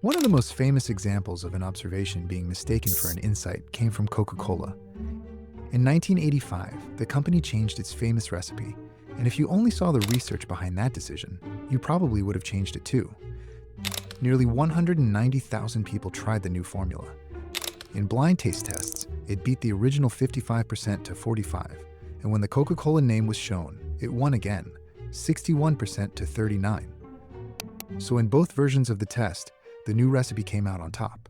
One of the most famous examples of an observation being mistaken for an insight came from Coca-Cola. In 1985, the company changed its famous recipe, and if you only saw the research behind that decision, you probably would have changed it too. Nearly 190,000 people tried the new formula. In blind taste tests, it beat the original 55% to 45%, and when the Coca-Cola name was shown, it won again, 61% to 39%. So in both versions of the test, the new recipe came out on top.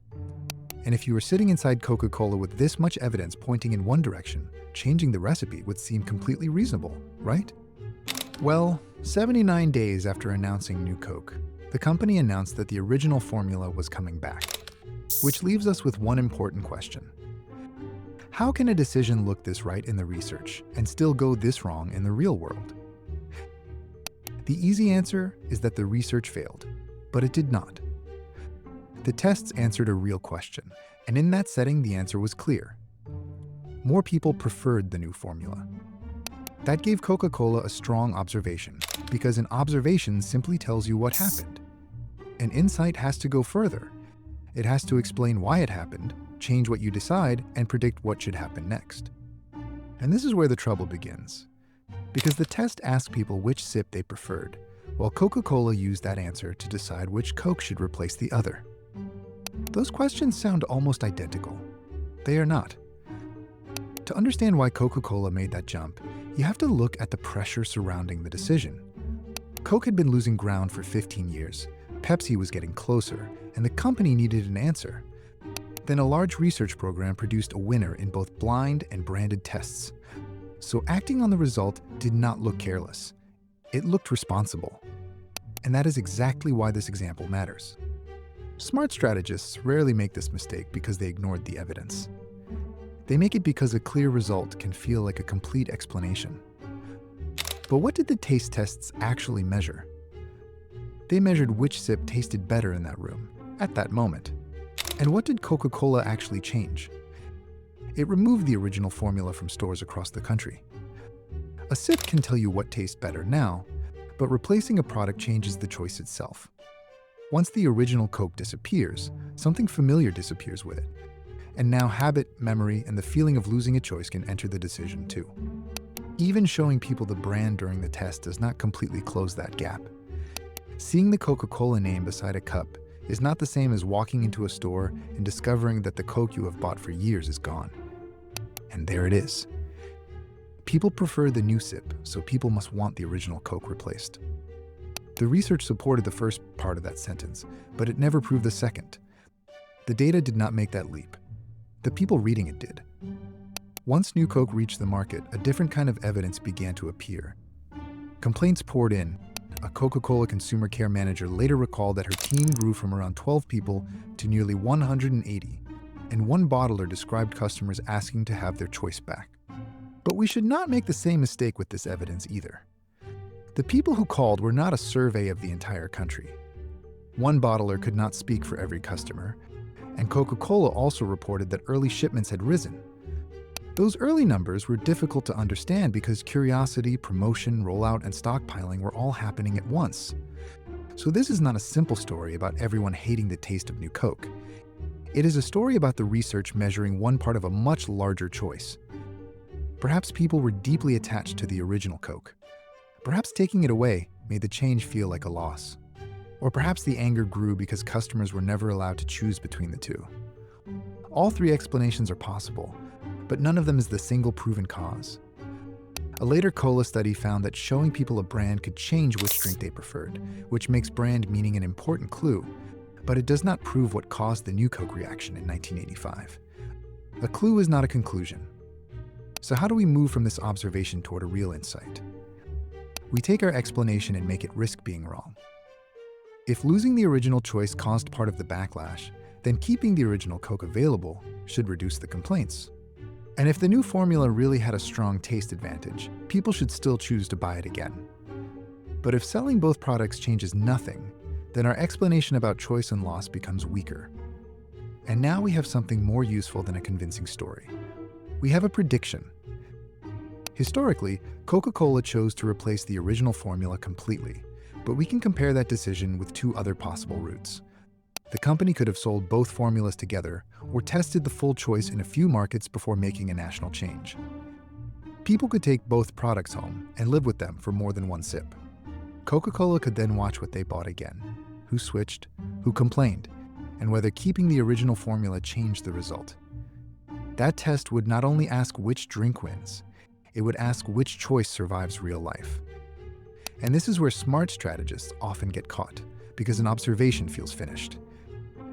And if you were sitting inside Coca-Cola with this much evidence pointing in one direction, changing the recipe would seem completely reasonable, right? Well, 79 days after announcing New Coke, the company announced that the original formula was coming back. Which leaves us with one important question. How can a decision look this right in the research and still go this wrong in the real world? The easy answer is that the research failed, but it did not. The tests answered a real question, and in that setting the answer was clear. More people preferred the new formula. That gave Coca-Cola a strong observation, because an observation simply tells you what happened. An insight has to go further. It has to explain why it happened, change what you decide, and predict what should happen next. And this is where the trouble begins. Because the test asked people which sip they preferred, while Coca-Cola used that answer to decide which Coke should replace the other. Those questions sound almost identical. They are not. To understand why Coca-Cola made that jump, you have to look at the pressure surrounding the decision. Coke had been losing ground for 15 years, Pepsi was getting closer, and the company needed an answer. Then a large research program produced a winner in both blind and branded tests. So acting on the result did not look careless. It looked responsible. And that is exactly why this example matters. Smart strategists rarely make this mistake because they ignored the evidence. They make it because a clear result can feel like a complete explanation. But what did the taste tests actually measure? They measured which sip tasted better in that room, at that moment. And what did Coca-Cola actually change? It removed the original formula from stores across the country. A sip can tell you what tastes better now, but replacing a product changes the choice itself. Once the original Coke disappears, something familiar disappears with it. And now habit, memory, and the feeling of losing a choice can enter the decision too. Even showing people the brand during the test does not completely close that gap. Seeing the Coca-Cola name beside a cup is not the same as walking into a store and discovering that the Coke you have bought for years is gone. And there it is. People prefer the new sip, so people must want the original Coke replaced. The research supported the first part of that sentence, but it never proved the second. The data did not make that leap. The people reading it did. Once New Coke reached the market, a different kind of evidence began to appear. Complaints poured in. A Coca-Cola consumer care manager later recalled that her team grew from around 12 people to nearly 180, and one bottler described customers asking to have their choice back. But we should not make the same mistake with this evidence either. The people who called were not a survey of the entire country. One bottler could not speak for every customer, and Coca-Cola also reported that early shipments had risen. Those early numbers were difficult to understand because curiosity, promotion, rollout, and stockpiling were all happening at once. So this is not a simple story about everyone hating the taste of New Coke. It is a story about the research measuring one part of a much larger choice. Perhaps people were deeply attached to the original Coke. Perhaps taking it away made the change feel like a loss. Or perhaps the anger grew because customers were never allowed to choose between the two. All three explanations are possible, but none of them is the single proven cause. A later cola study found that showing people a brand could change which drink they preferred, which makes brand meaning an important clue, but it does not prove what caused the New Coke reaction in 1985. A clue is not a conclusion. So how do we move from this observation toward a real insight? We take our explanation and make it risk being wrong. If losing the original choice caused part of the backlash, then keeping the original Coke available should reduce the complaints. And if the new formula really had a strong taste advantage, people should still choose to buy it again. But if selling both products changes nothing, then our explanation about choice and loss becomes weaker. And now we have something more useful than a convincing story. We have a prediction. Historically, Coca-Cola chose to replace the original formula completely, but we can compare that decision with two other possible routes. The company could have sold both formulas together or tested the full choice in a few markets before making a national change. People could take both products home and live with them for more than one sip. Coca-Cola could then watch what they bought again, who switched, who complained, and whether keeping the original formula changed the result. That test would not only ask which drink wins, it would ask which choice survives real life. And this is where smart strategists often get caught, because an observation feels finished.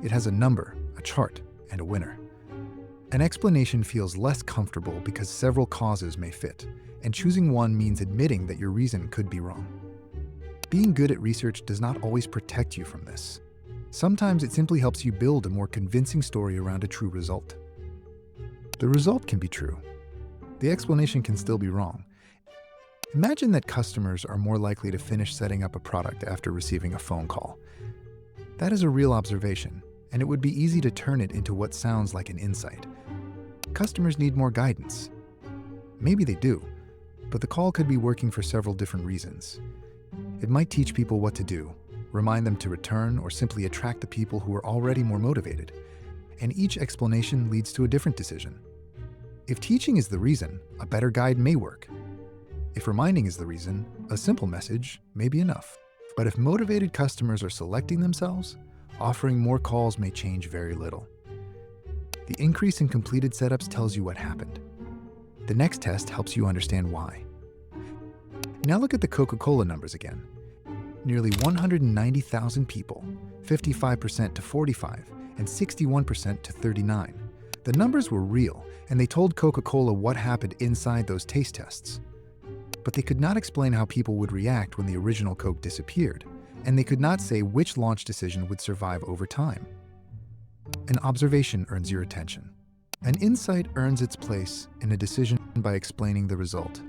It has a number, a chart, and a winner. An explanation feels less comfortable because several causes may fit, and choosing one means admitting that your reason could be wrong. Being good at research does not always protect you from this. Sometimes it simply helps you build a more convincing story around a true result. The result can be true. The explanation can still be wrong. Imagine that customers are more likely to finish setting up a product after receiving a phone call. That is a real observation, and it would be easy to turn it into what sounds like an insight. Customers need more guidance. Maybe they do, but the call could be working for several different reasons. It might teach people what to do, remind them to return, or simply attract the people who are already more motivated. And each explanation leads to a different decision. If teaching is the reason, a better guide may work. If reminding is the reason, a simple message may be enough. But if motivated customers are selecting themselves, offering more calls may change very little. The increase in completed setups tells you what happened. The next test helps you understand why. Now look at the Coca-Cola numbers again. Nearly 190,000 people, 55% to 45, and 61% to 39. The numbers were real, and they told Coca-Cola what happened inside those taste tests. But they could not explain how people would react when the original Coke disappeared, and they could not say which launch decision would survive over time. An observation earns your attention. An insight earns its place in a decision by explaining the result,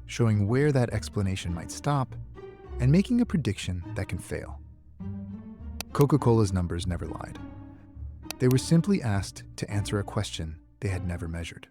showing where that explanation might stop, and making a prediction that can fail. Coca-Cola's numbers never lied. They were simply asked to answer a question they had never measured.